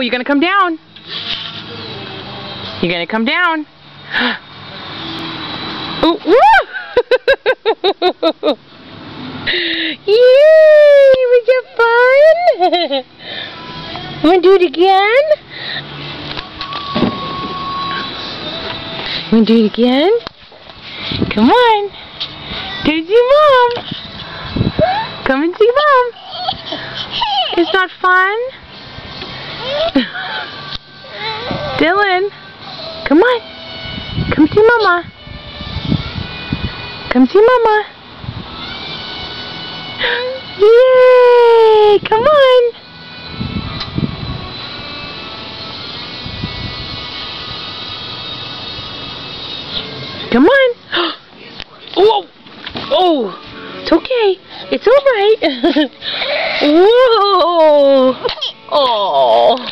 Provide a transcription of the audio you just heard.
Oh, you're gonna come down. You're gonna come down. Ooh, woo! Yay! Was that fun? Wanna do it again? Wanna do it again? Come on. Go see Mom. Come and see Mom. It's not fun? Dylan, come on. Come see Mama. Come see Mama. Yay! Come on. Come on. Whoa! Oh! It's okay. It's all right. Whoa! Oh!